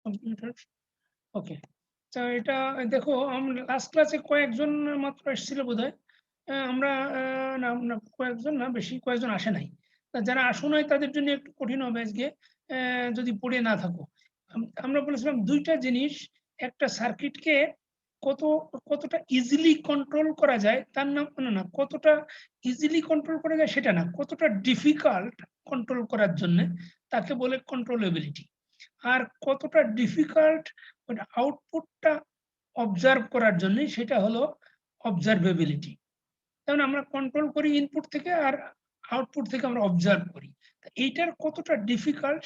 Computer ওকে। তো এটা দেখো আমরা লাস্ট ক্লাসে কয়েকজন মাত্র এসেছিল বোধহয়। আমরা না কয়েকজন না, বেশি কয়েকজন আসে নাই। যারা আসো নাই তাদের জন্য একটু কঠিন হবে আজকে যদি পড়ে না থাকো। আমরা বলেছিলাম দুইটা জিনিস, একটা সার্কিটকে কতটা ইজিলি কন্ট্রোল করা যায় তার নাম না, কতটা ইজিলি কন্ট্রোল করা যায় সেটা না, কতটা ডিফিকাল্ট কন্ট্রোল করার জন্য তাকে বলে কন্ট্রোলেবিলিটি। আর কতটা ডিফিকাল্ট আউটপুটটা অবজার্ভ করার জন্য সেটা হলো অবজারভেবিলিটি। কারণ আমরা কন্ট্রোল করি ইনপুট থেকে আর আউটপুট থেকে আমরা অবজার্ভ করি। এইটার কতটা ডিফিকাল্ট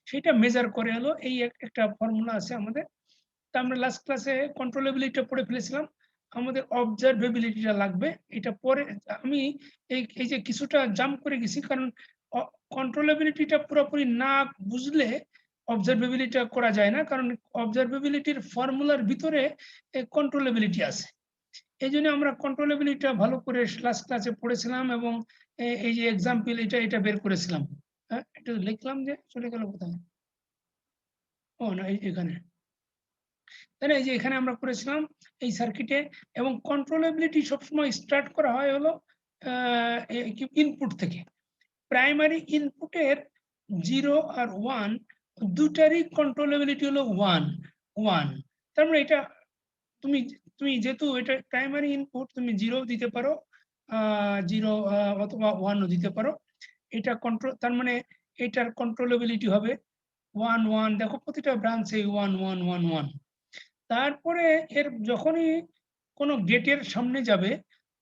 সেটা মেজার করে হলো এই একটা ফর্মুলা আছে আমাদের। তা আমরা লাস্ট ক্লাসে কন্ট্রোলেবিলিটিটা পড়ে ফেলেছিলাম, আমাদের অবজারভেবিলিটিটা লাগবে। এটা পরে আমি এই যে কিছুটা জাম্প করে গেছি, কারণ কন্ট্রোলেবিলিটিটা পুরোপুরি না বুঝলে অবজারভেবিলিটিটা করা যায় না, কারণ অবজারভেবিলিটির ফর্মুলার ভিতরে কন্ট্রোলেবিলিটি আছে। এই জন্য আমরা কন্ট্রোলেবিলিটিটা ভালো করে লাস্ট ক্লাসে পড়েছিলাম এবং এই যে এক্সাম্পল এটা বের করেছিলাম। হ্যাঁ, এটা লিখলাম যে চলে গেল কোথায়? ও না, এখানে। তাহলে এই যে এখানে আমরা করেছিলাম এই সার্কিটে, এবং কন্ট্রোলেবিলিটি সবসময় স্টার্ট করা হয় হলো ইনপুট থেকে। প্রাইমারি ইনপুটের 0 আর 1 দুটারই কন্ট্রোলেবিলিটি হলো 1। তার মানে এটা তুমি যেহেতু এটা প্রাইমারি ইনপুট, তুমি 0 দিতে পারো, 0 অথবা 1ও দিতে পারো। এটা কন্ট্রোল, তার মানে এটার কন্ট্রোলেবিলিটি হবে 1 দেখো প্রতিটা ব্রাঞ্চে 1 তারপরে এর যখনই কোনো গেটের সামনে যাবে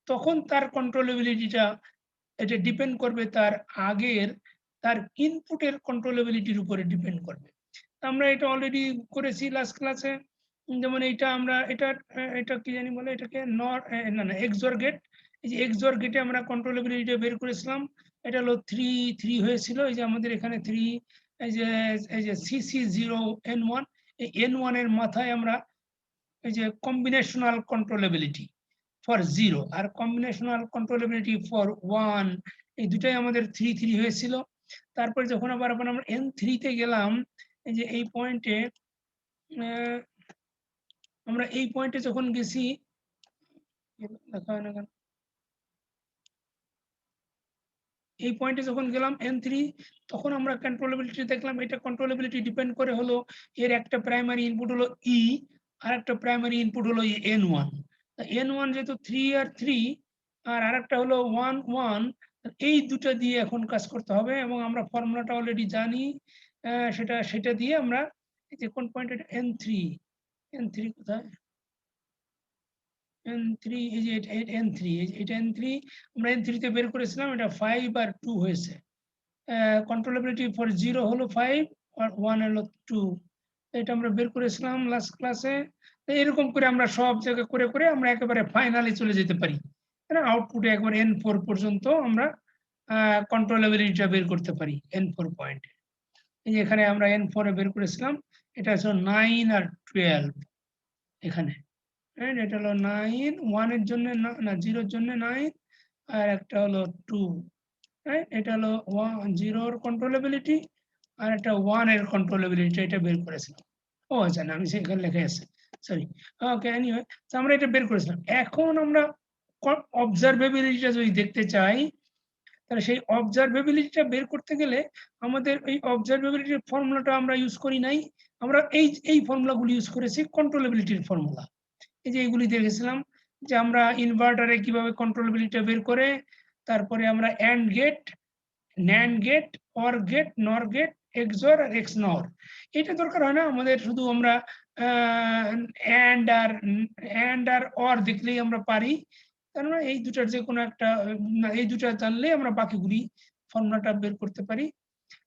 তখন তার কন্ট্রোলেবিলিটিটা এটা ডিপেন্ড করবে তার আগের তার ইনপুটের কন্ট্রোলেবিলিটির উপরে ডিপেন্ড করবে। আমরা এটা অলরেডি করেছি লাস্ট ক্লাসে। যেমন এইটা আমরা এটা কি জানি বলে, এটাকে নর না এক্সঅর গেট। এই যে এক্সঅর গেটে আমরা কন্ট্রোলেবিলিটি বের করেছিলাম। এটা হলো 3 হয়েছিল। এই যে আমাদের এখানে 3, এই যে CC0N1, এই N1 এর মাথায় আমরা এই যে কম্বিনেশনাল কন্ট্রোলেবিলিটি ফর 0 আর কম্বিনেশনাল কন্ট্রোলেবিলিটি ফর 1, এই দুটাই আমাদের 3 হয়েছিল। তারপরে যখন আবার আমরা N3 তে গেলাম, এই যে এই পয়েন্টে আমরা এই পয়েন্টে যখন গেছি, এই পয়েন্টে যখন গেলাম N3, তখন আমরা কন্ট্রোলেবিলিটি দেখলাম। এটা কন্ট্রোলেবিলিটি ডিপেন্ড করে হলো এর একটা প্রাইমারি ইনপুট হলো E আর একটা প্রাইমারি ইনপুট হলো N1। N1 যেহেতু 3 আর 3 আর আরেকটা হলো 1, এই দুটো দিয়ে এখন কাজ করতে হবে এবং আমরা ফর্মুলাটা অলরেডি জানি। সেটা দিয়ে আমরা এই যে কোন পয়েন্ট, এটা N3 কোথায়? N3, এই যে N3, এটা N3 আমরা N3 তে বের করেছিলাম। এটা 5 আর 2 হয়েছে। কন্ট্রোলেবিলিটি ফর 0 হলো 5 আর 1 হলো 2। এটা আমরা বের করেছিলাম লাস্ট ক্লাসে। এরকম করে আমরা সব জায়গায় করে আমরা একেবারে ফাইনালি চলে যেতে পারি। আউটপুটে একবার N4 পর্যন্ত আমরা কন্ট্রোলেবিলিটিটা বের করতে পারি N4 পয়েন্টে। এই যে এখানে আমরা N4 এ বের করেছিলাম। এটা হচ্ছে 9 আর 12 এখানে। এটা হলো 9, 1 এর জন্য না 0 এর জন্য 9 আর একটা হলো 2। এটা হলো 0 এর কন্ট্রোলেবিলিটি আর একটা 1 এর কন্ট্রোলেবিলিটি, এটা বের করেছিলাম। ও আচ্ছা, না আমি সেখানে লেখা আছে, সরি। ওকে, এনিওয়ে, আমরা এটা বের করেছিলাম। এখন আমরা অবজারভেবিলিটিটা যদি দেখতে চাই, তাহলে সেই অবজারভেবিলিটিটা বের করতে গেলে আমাদের এই অবজারভেবিলিটির ফর্মুলাটা আমরা ইউজ করি নাই। আমরা এই ফর্মুলাগুলো ইউজ করেছি কন্ট্রোলেবিলিটির ফর্মুলা। এই যে এইগুলি দেখেছিলাম যে আমরা ইনভার্টারে কিভাবে কন্ট্রোলেবিলিটি বের করে, তারপরে আমরা AND gate, NAND gate, OR gate, NOR gate, XOR আর এক্সনর। এটা দরকার হয় না আমাদের, শুধু আমরা অ্যান্ড আর অর দেখলেই আমরা পারি। তার এই দুটার যে কোনো একটা, এই দুটা জানলে আমরা বাকিগুলি ফর্মুলাটা বের করতে পারি।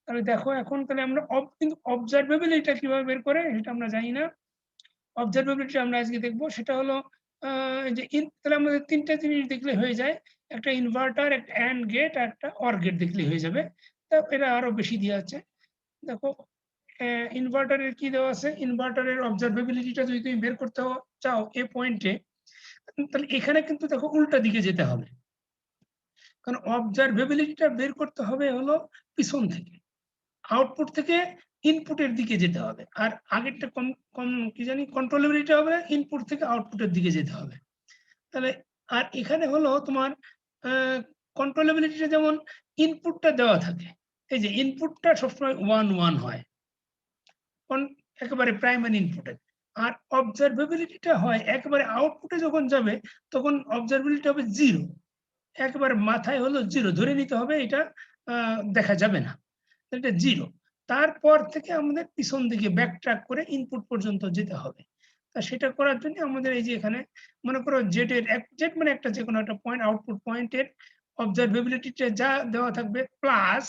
তাহলে দেখো এখন তাহলে আমরা কিন্তু অবজারভেবিলিটিটা কিভাবে বের করে এটা আমরা জানি না। অবজারভেবিলিটি আমরা আজকে দেখবো। সেটা হলো যে তাহলে আমাদের 3টা জিনিস দেখলে হয়ে যায়, একটা ইনভার্টার, একটা অ্যান্ড গেট আর একটা অর গেট দেখলে হয়ে যাবে। তা এটা আরো বেশি দেওয়া আছে। দেখো ইনভার্টারের কি দেওয়া আছে, ইনভার্টারের অবজারভেবিলিটিটা যদি তুমি বের করতে চাও এই পয়েন্টে, তাহলে এখানে কিন্তু দেখো উল্টা দিকে যেতে হবে, কারণ অবজারভেবিলিটিটা বের করতে হবে হলো পিছন থেকে, আউটপুট থেকে ইনপুটের দিকে যেতে হবে, আর আগেরটা কি জানি কন্ট্রোলেবিলিটি হবে ইনপুট থেকে আউটপুটের দিকে যেতে হবে। তাহলে আর এখানে হলো তোমার কন্ট্রোলেবিলিটিটা যেমন ইনপুটটা দেওয়া থাকে, এই যে ইনপুটটা সবসময় 1 1 হয় একেবারে প্রাইমারি ইনপুটে, আর অবজারভেবিলিটিটা হয় একেবারে আউটপুটে যখন যাবে তখন অবজারভেবিলিটি হবে 0, একেবারে মাথায় হলো 0, ধরে নিতে হবে এটা দেখা যাবে না, এটা 0। তারপর থেকে আমাদের পিছন দিকে ব্যাক ট্র্যাক করে ইনপুট পর্যন্ত যেতে হবে। তা সেটা করার জন্য আমাদের এই যে এখানে মনে করো জেড মানে একটা যে কোনো একটা পয়েন্ট, আউটপুট পয়েন্টের অবজারভেবিলিটিতে যা দেওয়া থাকবে প্লাস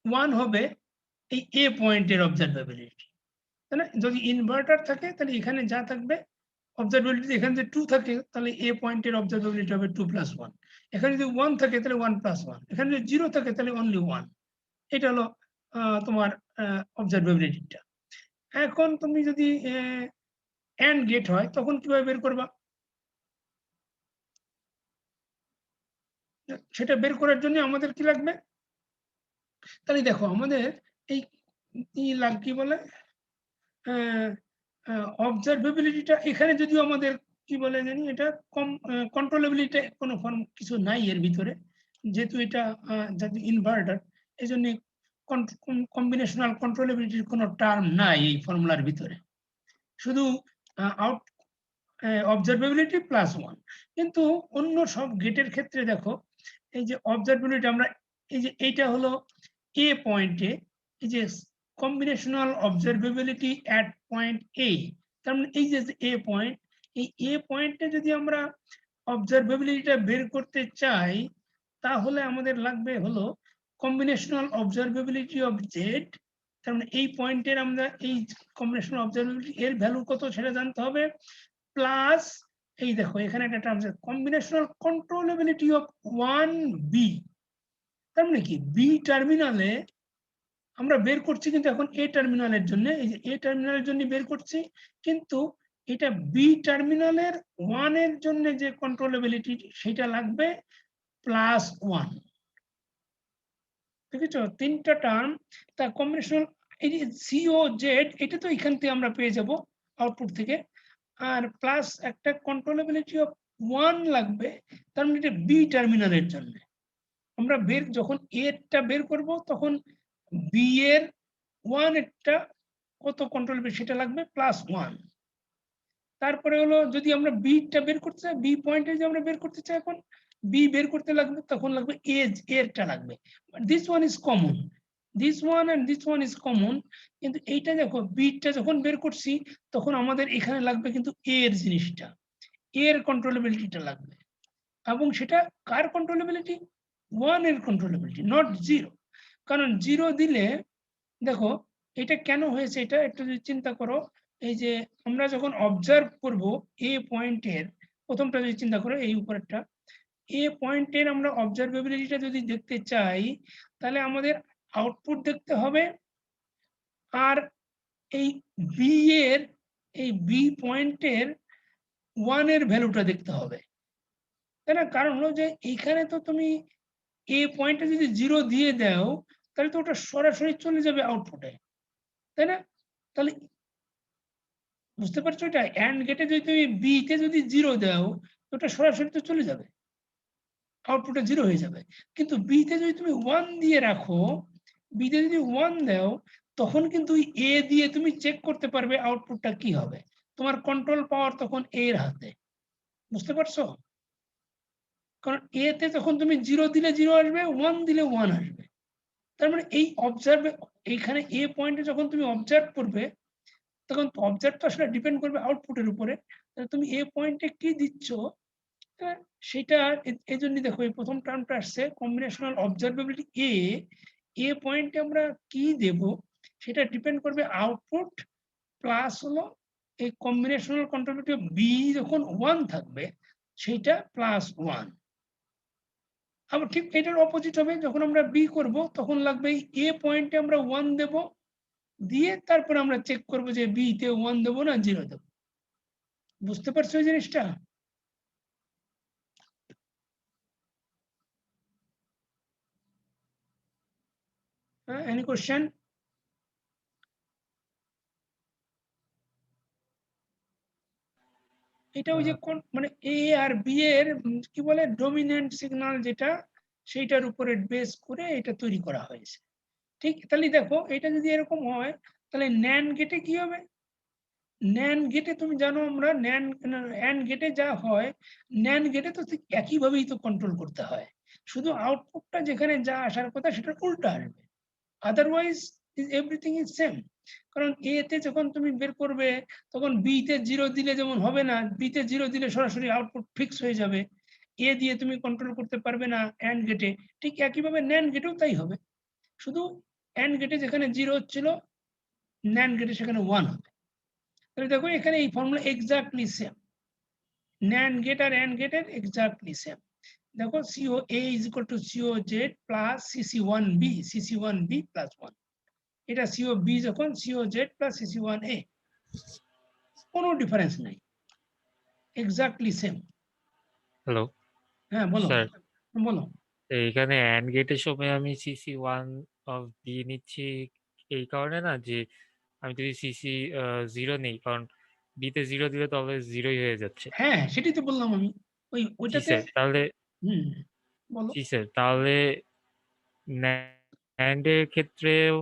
1 হবে এই এ পয়েন্টের অবজারভেবিলিটি, তাই না? যদি ইনভার্টার থাকে তাহলে এখানে যা থাকবে অবজারভেবিলিটি, এখানে যদি 2 থাকে তাহলে এ পয়েন্টের অবজারভেবিলিটি হবে 2 + 1, এখানে যদি 1 থাকে তাহলে 1 + 1, এখানে যদি 0 থাকে তাহলে অনলি 1। এটা হলো তোমার অবজারভেবিলিটিটা। এখন তুমি যদি এন্ড গেট হয় তখন কিভাবে বের করবা? সেটা বের করার জন্য আমাদের কি লাগবে? তাহলে দেখো আমাদের এই কি বলে অবজারভেবিলিটিটা এখানে যদিও আমাদের কি বলে জানি এটা কন্ট্রোলেবিলিটি কোনো ফর্ম কিছু নাই এর ভিতরে, যেহেতু এটা যদি ইনভার্টার, এই জন্য কম্বিনেশনাল কন্ট্রোলেবিলিটির কোনো টার্ম নাই এই ফর্মুলার ভিতরে, শুধু আউট অবজারভেবিলিটি +1। কিন্তু অন্য সব গেটের ক্ষেত্রে দেখো এই যে অবজারভেবিলিটি আমরা এই যে এইটা হলো এ পয়েন্টে, এই যে কম্বিনেশনাল অবজারভেবিলিটি অ্যাট পয়েন্ট এ, তার মানে এই যে এ পয়েন্ট, এই এ পয়েন্টে যদি আমরা অবজারভেবিলিটিটা বের করতে চাই তাহলে আমাদের লাগবে হলো কম্বিনেশনাল অবজারভেবিলিটি অফ জেড, তার মানে এই পয়েন্টের আমরা এই কম্বিনেশনাল অবজারভেবিলিটি এর ভ্যালু কত সেটা জানতে হবে, প্লাস এই দেখো এখানে একটা টার্ম আছে কম্বিনেশনাল কন্ট্রোলেবিলিটি অফ 1b, তার মানে কি বি টার্মিনালে আমরা বের করছি কিন্তু এখন এ টার্মিনালের জন্য, এই যে এ টার্মিনালের জন্য বের করছি, কিন্তু এটা বি টার্মিনালের 1 এর জন্য যে কন্ট্রোলেবিলিটি সেটা লাগবে +1। ঠিক আছে, তিনটা টার্ম, তা কম্বিনেশনাল এই যে সি ও জেড এটা তো এখান থেকে আমরা পেয়ে যাব আউটপুট থেকে, আর প্লাস একটা কন্ট্রোলেবিলিটি অফ 1 লাগবে, তার মানে এটা বি টার্মিনালের জন্য। আমরা যখন এরটা বের করব তখন বি এর 1 এরটা কত কন্ট্রোলেবিলিটি সেটা লাগবে +1। তারপরে হলো যদি আমরা বিটা বের করতে চাই, বি পয়েন্টে যে আমরা বের করতে চাই, এখন বি বের করতে লাগবে তখন লাগবে এরটা লাগবে, this one is common, this one and this one is common, কিন্তু এইটা দেখো বিটা যখন বের করছি তখন আমাদের এখানে লাগবে কিন্তু এর জিনিসটা, এর কন্ট্রোলেবিলিটিটা লাগবে, এবং সেটা কার কন্ট্রোলেবিলিটি? 1 এর কন্ট্রোলেবিলিটি, নট 0। কারণ 0 দিলে দেখো এটা কেন হয়েছে এটা একটু যদি চিন্তা করো, এই যে আমরা যখন অবজার্ভ করব এ পয়েন্টের, প্রথমটা যদি চিন্তা করো এই উপরেরটা, এ পয়েন্টের আমরা অবজারভেবিলিটিটা যদি দেখতে চাই তাহলে আমাদের আউটপুট দেখতে হবে, আর এই বি এর এই বি পয়েন্টের 1 এর ভ্যালুটা দেখতে হবে, তাই না? কারণ হলো যে এইখানে তো তুমি এ পয়েন্টে যদি 0 দিয়ে দাও তাহলে তো ওটা সরাসরি চলে যাবে আউটপুটে, তাই না? তাহলে বুঝতে পারছো, এটা এন্ড গেটে যদি তুমি বি তে যদি 0 দাও ওটা সরাসরি তো চলে যাবে, আউটপুটে 0 হয়ে যাবে। কিন্তু বি তে যদি তুমি 1 দিয়ে রাখো, বি তে যদি 1 দাও তখন কিন্তু এ দিয়ে তুমি চেক করতে পারবে আউটপুটটা কি হবে, তোমার কন্ট্রোল পাওয়ার তখন এর হাতে। বুঝতে পারছো? কারণ এ তে তখন তুমি 0 দিলে 0 আসবে, 1 দিলে 1 আসবে। তার মানে এই এইখানে এ পয়েন্টে যখন তুমি অবজার্ভ করবে তখন অবজার্ভ তো আসলে ডিপেন্ড করবে আউটপুটের উপরে, তুমি এ পয়েন্টে কি দিচ্ছ সেটা এই জন্য দেখো এই প্রথম টার্মটা আসছে কম্বিনেশনাল অবজারভেবিলিটি এ পয়েন্টে আমরা কি দেব সেটা ডিপেন্ড করবে আউটপুট, প্লাস হলো এই কম্বিনেশনাল কন্ট্রোলেবিলিটি বি যখন 1 থাকবে সেটা +1। আবার ঠিক এটার অপোজিট হবে, যখন আমরা বি করব তখন লাগবে এ পয়েন্টে আমরা 1 দেব, দিয়ে তারপর আমরা চেক করব যে বি তে 1 দেবো না 0 দেবো। বুঝতে পারছো এই জিনিসটা? Any question? এটা ওই যে মানে এ আর বি এর কি বলে ডমিনেন্ট সিগন্যাল যেটা সেইটার উপরে বেস করে এটা তৈরি করা হয়েছে। ঠিক তাহলে দেখো এটা যদি এরকম হয় তাহলে ন্যান্ড গেটে কি হবে? ন্যান্ড গেটে তুমি জানো আমরা অ্যান্ড গেটে যা হয়, ন্যান্ড গেটে তো ঠিক একইভাবেই তো কন্ট্রোল করতে হয়, শুধু আউটপুটটা যেখানে যা আসার কথা সেটা উল্টা আসবে। Otherwise everything is same. কারণ এ তে যখন তুমি বের করবে তখন বি তে 0 দিলে যেমন হবে না, বি তে 0 দিলে সরাসরি আউটপুট ফিক্স হয়ে যাবে, এ দিয়ে তুমি কন্ট্রোল করতে পারবে না অ্যান্ড গেটে। ঠিক একইভাবে ন্যান্ড গেটেও তাই হবে, শুধু অ্যান্ড গেটে যেখানে 0 হচ্ছিল, ন্যান্ড গেটে সেখানে 1 হবে। তাহলে দেখো এখানে এই formula exactly same, NAND gate আর অ্যান্ড গেটের এক্স্যাক্টলি সেম। দেখো C O a is equal to C O Z plus C C one B plus 1, এটা সিও বি যখন C O Z plus C C one A, কোনো ডিফারেন্স নাই, এক্স্যাক্টলি সেম। হ্যালো হ্যাঁ বলো, sir, বলো। এইখানে অ্যান্ড গেটের সময় আমি CC1 অফ বি নিচ্ছি এই কারণে না যে আমি যদি CC 0 নেই, কারণ বিতে 0 দিলে তবে 0ই হয়ে যাচ্ছে। হ্যাঁ সেটাই তো বললাম আমি, জি ওইটাতে। স্যার, তাহলে হুম বলো। জি স্যার, তাহলে ন্যান্ডের ক্ষেত্রেও,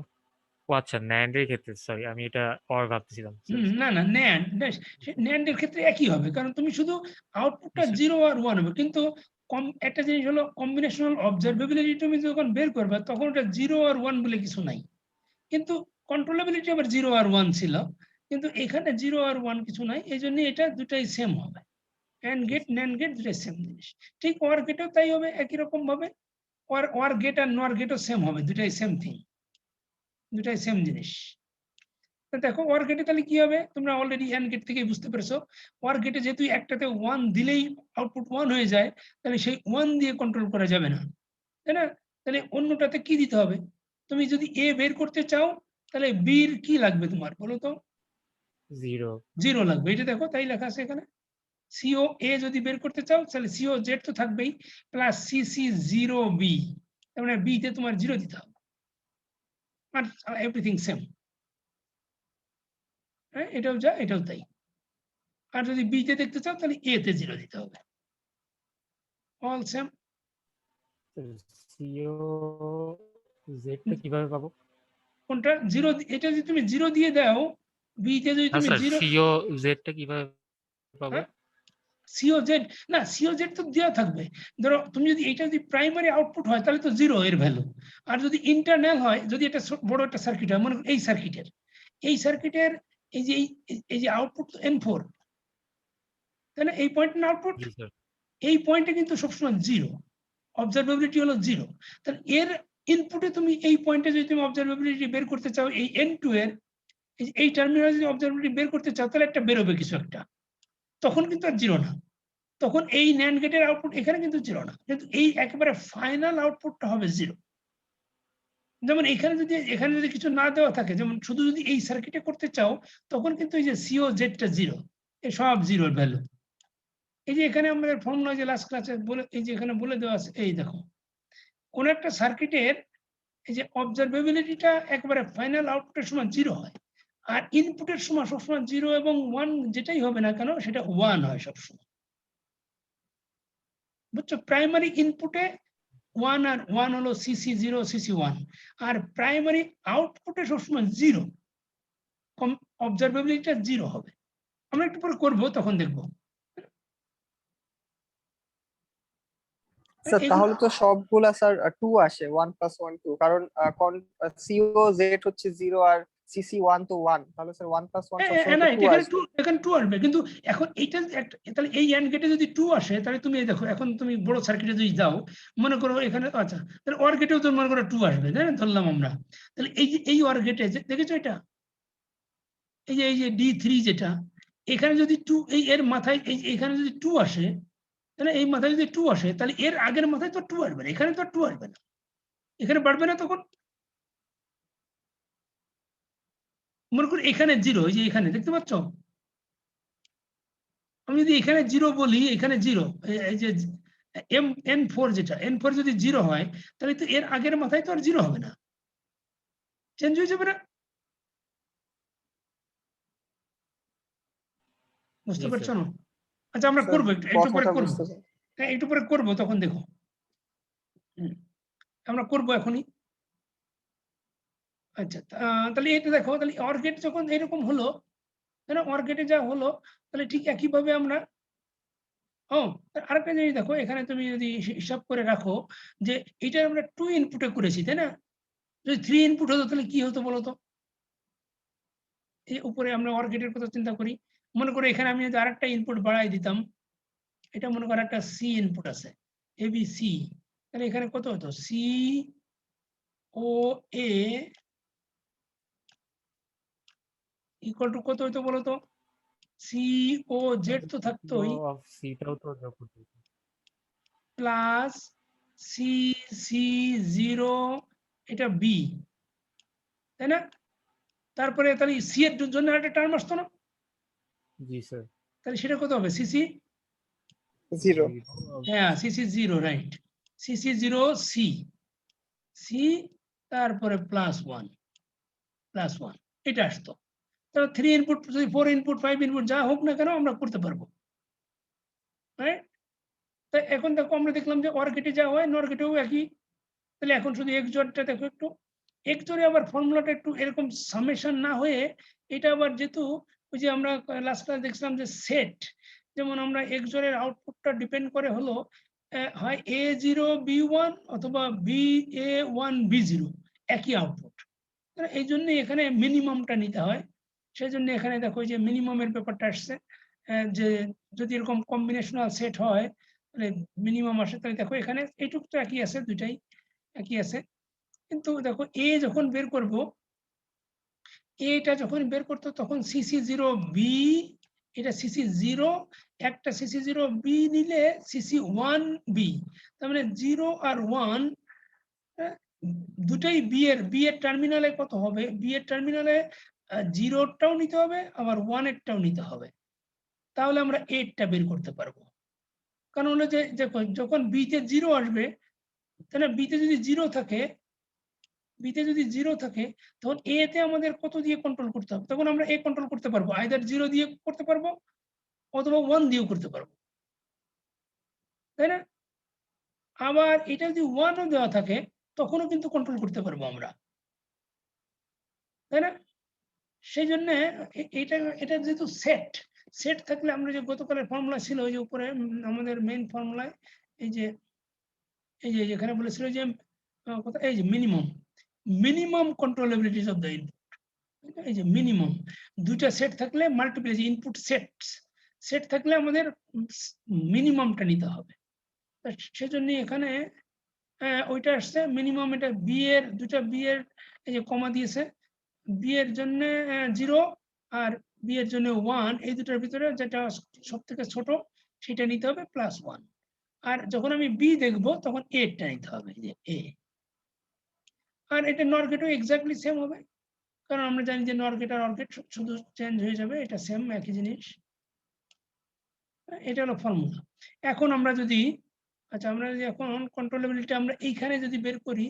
ও আচ্ছা ন্যান্ডের ক্ষেত্রে সরি, আমি এটা অর ভাবতেছিলাম স্যার। না না ন্যান্ডের ক্ষেত্রে একই হবে, কারণ তুমি শুধু জি আউটপুটটা স্যার। 0 আর 1 হবে, কিন্তু একটা জিনিস হলো কম্বিনেশনাল অবজারভেবিলিটি, তুমি যখন বের করবে তখন ওটা 0 আর 1 বলে কিছু নাই, কিন্তু কন্ট্রোলেবিলিটি আবার 0 আর 1 ছিল, কিন্তু এখানে 0 আর 1 কিছু নাই, এই জন্য এটা দুটাই সেম হবে। AND G gate sir. NAND gate দুটাই সেম জিনিস। ঠিক ওয়ার গেটেও তাই হবে একই রকম ভাবে, ওয়ার গেট আর নর গেটও সেম হবে, দুটাই সেম থিং, দুটাই সেম জিনিস। দেখো ওয়ার গেটে তাহলে কি হবে, তোমরা অলরেডি অ্যান্ড গেট থেকে বুঝতে পেরেছো, ওয়ার গেটে যেহেতু একটাতে 1 দিলেই আউটপুট 1 হয়ে যায়, তাহলে সেই 1 দিয়ে কন্ট্রোল করা যাবে না, তাই না? তাহলে অন্যটাতে কি দিতে হবে? তুমি যদি এ বের করতে চাও তাহলে বির কি লাগবে তোমার বলো তো? 0। 0 লাগবে, এটা দেখো তাই লেখা আছে এখানে। সিও এ যদি বের করতে চাও তাহলে সিও জেড তো থাকবেই, প্লাস সিসি 0 বি, তার মানে বি তে তোমার 0 দিতে হবে, আর এভরিথিং সেম। হ্যাঁ এটাও যা এটাও তাই। আর যদি বি তে দেখতে চাও তাহলে এ তে 0 দিতে হবে, অল সেম। সিও জেডটা কিভাবে পাবো? কোনটা 0? এটা যদি তুমি 0 দিয়ে দাও, বি তে যদি না তুমি স্যার, 0, সিও জেডটা কিভাবে পাবো? হ্যাঁ সিও জেড, না সিও জেড তো দেওয়া থাকবে। ধরো তুমি যদি এটা যদি প্রাইমারি আউটপুট হয় তাহলে তো 0 এর ভ্যালু, আর যদি ইন্টারনাল হয়, যদি এটা বড় একটা সার্কিট হয়, মনে করো এই সার্কিটের এই যে আউটপুট N4, তাহলে এই পয়েন্টের আউটপুট, জি স্যার। এই পয়েন্টে কিন্তু সবসময় 0, অবজারভেবিলিটি হলো 0। তাহলে এর ইনপুটে তুমি এই পয়েন্টে যদি তুমি অবজারভেবিলিটি বের করতে চাও, এই N2 এর এই টার্মিনাল যদি অবজারভেবিলিটি বের করতে চাও, তাহলে একটা বেরোবে কিছু একটা, তখন কিন্তু আর 0 না, তখন এই ন্যান্ড গেটের আউটপুট এখানে কিন্তু 0 না, কিন্তু এই একেবারে ফাইনাল আউটপুটটা হবে 0। যেমন এখানে যদি কিছু না দেওয়া থাকে, যেমন শুধু যদি এই সার্কিটে করতে চাও, তখন কিন্তু এই যে সিও জেডটা 0, এই সব 0 ভ্যালু। এই যে এখানে আমাদের ফর্মুলা যে লাস্ট ক্লাসে বলে, এই যে এখানে বলে দেওয়া আছে, এই দেখো কোন একটা সার্কিটের এই যে অবজারভেবিলিটিটা একবারে ফাইনাল আউটপুটের সময় 0 হয়, আর ইনপুটের সময় সবসময় 0 এবং 1 যেটাই হবে না কেন সেটা 1 হয় সবসময়, বুঝছো? প্রাইমারি ইনপুটে 1 আর 1 হলো সিসি 0 সিসি 1, আর প্রাইমারি আউটপুটে সবসময় 0, অবজারভেবিলিটিটা 0 হবে। আমরা একটু পরে করবো, তখন দেখবো স্যার এগুলো। তাহলে তো সবগুলা স্যার 2 আসে, 1+1 2, কারণ সিও জেড হচ্ছে 0 আর CC1 তো 1, তাহলে স্যার 1+1 সবসময় না তো 2 এখানে আসবে। এখানে 2 আসবে, কিন্তু এখন এইটা তাহলে এই অ্যান্ড গেটে যদি 2 আসে, তাহলে তুমি এই দেখো, এখন তুমি বড় সার্কিটে যদি যাও, মনে করো এখানে আচ্ছা, তাহলে অর গেটেও তো মনে করো 2 আসবে, তাই না? ধরলাম আমরা, তাহলে এই যে এই অর গেটে দেখেছো এটা, এই যে D3 যেটা, এখানে যদি 2, এই এর মাথায় এখানে যদি 2 আসে, তাহলে এই মাথায় যদি 2 আসে, তাহলে এর আগের মাথায় তো 2 আসবে না, এখানে তো 2 আসবে না, এখানে বাড়বে না তখন। মনে করো এখানে 0, এই যে এখানে দেখতে পাচ্ছ, আমি যদি এখানে 0 বলি, এখানে 0, এই যে N4 যেটা, N4 যদি 0 হয়, তাহলে তো এর আগের মাথায় তো আর 0 হবে না, চেঞ্জ হয়ে যাবে না? বুঝতে জি পারছো স্যার। না? আচ্ছা আমরা স্যার করবো একটু পরে কথাটা করবো, বুঝতে পারছি। হ্যাঁ একটু পরে করবো, তখন দেখো আমরা করবো এখনই। আচ্ছা তাহলে এটা দেখো, তাহলে অর গেট যখন এরকম হলো, তাই না, অর গেটে যা হলো, তাহলে ঠিক একইভাবে আমরা আরেকটা জিনিস দেখো, এখানে তুমি যদি হিসাব করে রাখো যে এটা আমরা 2 ইনপুটে করেছি, তাই না? যদি 3 ইনপুট হতো তাহলে কি হতো বলতো? এই উপরে আমরা অর গেটের কথা চিন্তা করি, মনে করো এখানে আমি যদি আরেকটা ইনপুট বাড়াই দিতাম, এটা মনে করো একটা সি ইনপুট আছে, এবিসি, তাহলে এখানে কত হতো? C O A equal to কত হতো বলতো? সি ও জেড তো থাকতোই, অফ সিটাও তো যোগ করতে হতো। প্লাস সি সি জিরো, এটা বি, তাই না? তারপরে তাহলে সি এর জন্য একটা টার্ম আসতো না, জি স্যার। তাহলে সেটা কত হবে? সিসি, 0 হ্যাঁ CC zero, right, CC zero C, C তারপরে +1 এটা আসতো। তাহলে 3 ইনপুট, যদি 4 ইনপুট 5 ইনপুট যা হোক না কেন আমরা করতে পারবো, রাইট? তাই এখন দেখো আমরা দেখলাম যে অর গেটে যা হয় নর গেটেও একই। তাহলে এখন শুধু এক্সজরটা দেখো একটু, এক্সজরে আবার ফর্মুলাটা একটু এরকম সামেশন না হয়ে, এটা আবার যেহেতু ওই যে আমরা লাস্ট ক্লাস দেখছিলাম যে সেট, যেমন আমরা এক্সজরের আউটপুটটা ডিপেন্ড করে হলো হয় A0 B1 অথবা BA1 B0, একই আউটপুট। এই জন্য এখানে মিনিমামটা নিতে হয়, সেই জন্য এখানে দেখো যে মিনিমামের ব্যাপারটা আসছে, যে যদি এরকম কম্বিনেশনাল সেট হয় তাহলে মিনিমাম আসে। তাহলে দেখো এখানে এইটুকু তো একই আছে, দুইটাই একই আছে, কিন্তু দেখো এ যখন বের করব, এটা যখন বের করতো তখন সিসি জিরো বি, এটা সিসি জিরো, একটা সিসি জিরো বি নিলে সিসি ওয়ান বি, তার মানে 0 আর 1 দুটাই বি এর টার্মিনালে কত হবে? বি এর টার্মিনালে 0টাও নিতে হবে আবার 1-এরটাও নিতে হবে, তাহলে আমরা 8টা বের করতে পারবো। কারণ হলো যে দেখো যখন বিতে 0 আসবে, তাহলে বিতে যদি 0 থাকে, বিতে যদি 0 থাকে তখন এ তে আমাদের কত দিয়ে কন্ট্রোল করতে হবে? তখন আমরা এ কন্ট্রোল করতে পারবো, আইদার 0 দিয়ে করতে পারবো অথবা 1 দিয়েও করতে পারবো, তাই না? আবার এটা যদি 1ও দেওয়া থাকে তখনও কিন্তু কন্ট্রোল করতে পারবো আমরা, তাই না? সেই জন্য এটা এটা যেহেতু সেট, সেট থাকলে আমরা যে গতকালের ফর্মুলা ছিল ওই যে উপরে আমাদের মেইন ফর্মুলায়, এই যে এখানে বলেছিল যে এই যে মিনিমাম কন্ট্রোলেবিলিটিস অফ দ্য ইনপুট, এই যে মিনিমাম দুইটা সেট থাকলে মাল্টিপল ইনপুট সেট থাকলে আমাদের মিনিমামটা নিতে হবে। সেজন্য এখানে ওইটা আসছে মিনিমাম, এটা বি এর দুইটা বি এর এই যে কমা দিয়েছে, বি এর জন্য 0 আর বি এর জন্য 1, এই দুটার ভিতরে যেটা সব থেকে ছোট সেটা নিতে হবে +1। আর যখন আমি বি দেখবো তখন এটা নিতে হবে, যে এ। আর এটা নর গেটও এক্স্যাক্টলি সেম হবে, কারণ আমরা জানি যে নর গেট আর অর গেট শুধু চেঞ্জ হয়ে যাবে, এটা সেম একই জিনিস। এটা হলো ফর্মুলা। এখন আমরা যদি আচ্ছা আমরা যদি এখন কন্ট্রোলেবিলিটি আমরা এইখানে যদি বের করি,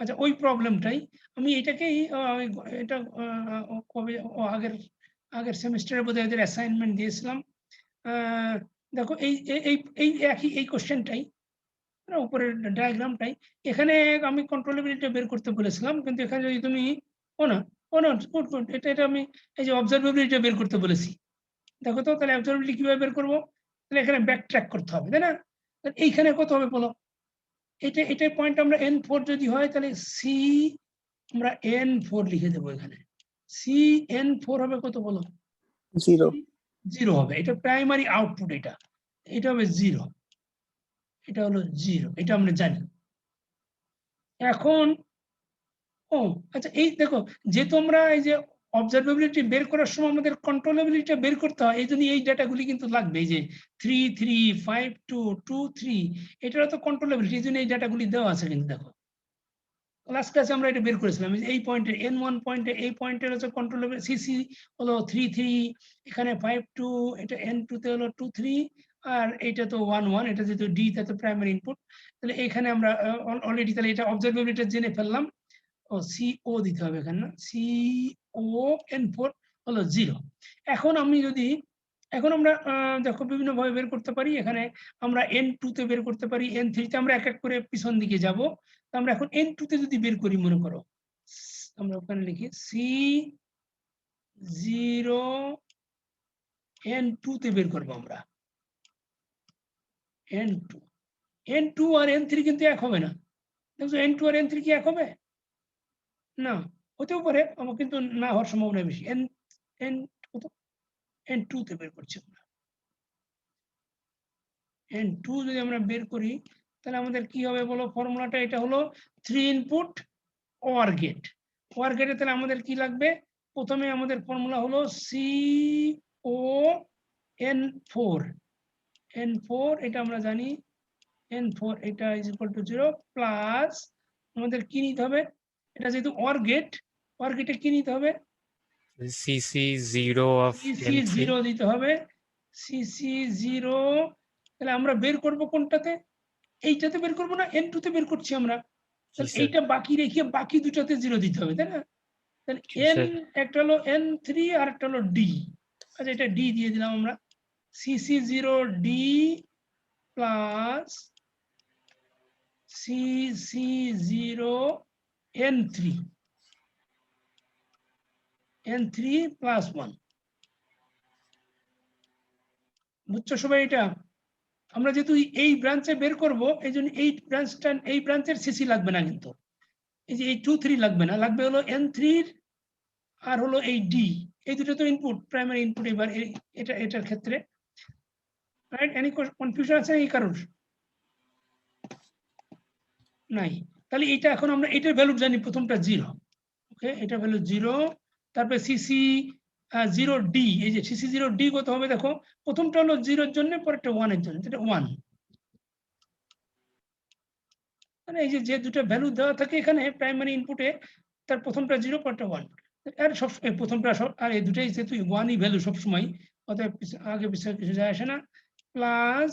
আচ্ছা ওই প্রবলেমটাই আমি এটাকেই এটা কবে আগের সেমিস্টারে বোধহয় এদের অ্যাসাইনমেন্ট দিয়েছিলাম। দেখো এই এই এই একই এই কোশ্চেনটাই, উপরের ডায়াগ্রামটাই, এখানে আমি কন্ট্রোলেবিলিটি বের করতে বলেছিলাম, কিন্তু এখানে যদি তুমি না গুড এটা আমি এই যে অবজারভেবিলিটি বের করতে বলেছি। দেখো তো তাহলে অবজারভেবিলিটি কিভাবে বের করবো? তাহলে এখানে ব্যাক ট্র্যাক করতে হবে, তাই না? এইখানে কত হবে বলো? এটার পয়েন্ট আমরা n4 যদি হয় তাহলে সি আমরা n4 লিখে দেবো এখানে, সি n4 হবে কত বলো? 0 0 হবে, এটা প্রাইমারি আউটপুট, এটা হবে 0, এটা হলো 0, এটা আমরা জানি। এখন আচ্ছা এই দেখো, যে তোমরা এই যে অবজারভেবিলিটি বের করার সময় আমাদের কন্ট্রোলেবিলিটি বের করতে হয়, এই জন্য এই ডাটাগুলি কিন্তু লাগবে, এই যে 3 3 5 2 2 3, এটারও তো কন্ট্রোলেবিলিটি, এই জন্য এই ডাটাগুলি দেওয়া আছে। কিন্তু দেখো লাস্ট ক্লাসে আমরা এটা বের করেছিলাম, এই পয়েন্টে n1 পয়েন্টে, এই পয়েন্টের হচ্ছে কন্ট্রোলেবল সিসি হলো 3 3, এখানে 5 2, এটা n2 তে হলো 2 3, আর এটা তো 1 1, এটা যেহেতু ডি তে তো প্রাইমারি ইনপুট, তাহলে এখানে আমরা অলরেডি তাহলে এটা অবজারভেবিলিটি জেনে ফেললাম। সিও দিতে হবে এখানে, না সিও n4 হলো 0। এখন আমি যদি এখন আমরা দেখো বিভিন্ন ভাবে বের করতে পারি। এখানে আমরা n2 তে বের করতে পারি, n3 তে আমরা এক এক করে পিছন দিকে যাব। তো আমরা এখন n2 তে যদি বের করি, মনে করো আমরা ওখানে লিখি C0 n2 তে বের করব আমরা n2 n2 আর n3 কিন্তু এক হবে না। দেখো n2 আর n3 কি এক হবে? না, হতেও পারে, আমার কিন্তু না হওয়ার সম্ভাবনা বেশি। n2 তে বের করছি আমরা। n2 যদি আমরা বের করি তাহলে আমাদের কি হবে বলো? ফর্মুলাটা এটা হলো 3 ইনপুট OR গেট। OR গেটে তাহলে আমাদের কি লাগবে? প্রথমে আমাদের ফর্মুলা হলো CON4 n4, এটা আমরা জানি n4 এটা ইজ ইকুয়াল টু 0 প্লাস আমাদের কি নিতে হবে? এটা যেহেতু OR গেট, OR গেটে কি নিতে হবে? CC0 of N3 CC0 দিতে হবে। CC0 তাহলে আমরা বের করব কোনটাতে? এইটাতে বের করব না, n2 তে বের করছি আমরা। তাহলে স্যার? এইটা বাকি রেখে বাকি দুটাতে 0 দিতে হবে, তাই না? তাহলে জি, n স্যার। একটা হলো n3 আর একটা হলো d। আচ্ছা, এটা d দিয়ে দিলাম আমরা। CC0d plus CC0n3 n3 plus 1। বুঝছো সবাই? এটা আমরা যেহেতু এই ব্রাঞ্চে বের করব, এই জন্য এই ব্রাঞ্চের সিসি লাগবে না, কিন্তু এই যে এই 2 3 লাগবে না, লাগবে হলো n3 আর হলো এই ডি। এই দুটো তো ইনপুট, প্রাইমারি ইনপুট। এবার এটার ক্ষেত্রে রাইট, এনি কনফিউশন আছে এই কারণ? নাই। তাহলে এটা এখন আমরা এটার ভ্যালু জানি, প্রথমটা 0। ওকে, এটা ভ্যালু 0। তারপরে সিসি 0d, এই যে সিসি 0d কত হবে দেখো? প্রথমটা হলো 0 এর জন্য, পরেরটা 1 এর জন্য, এটা 1। মানে এই যে দুটো ভ্যালু দেওয়া থাকে এখানে প্রাইমারি ইনপুটে, তার প্রথমটা 0, পরেরটা 1। আর সব প্রথমটা আর এই দুটাই যেহেতু 1ই ভ্যালু সবসময়, অতএব আগে পিছনে কিছু যায় আসে না। প্লাস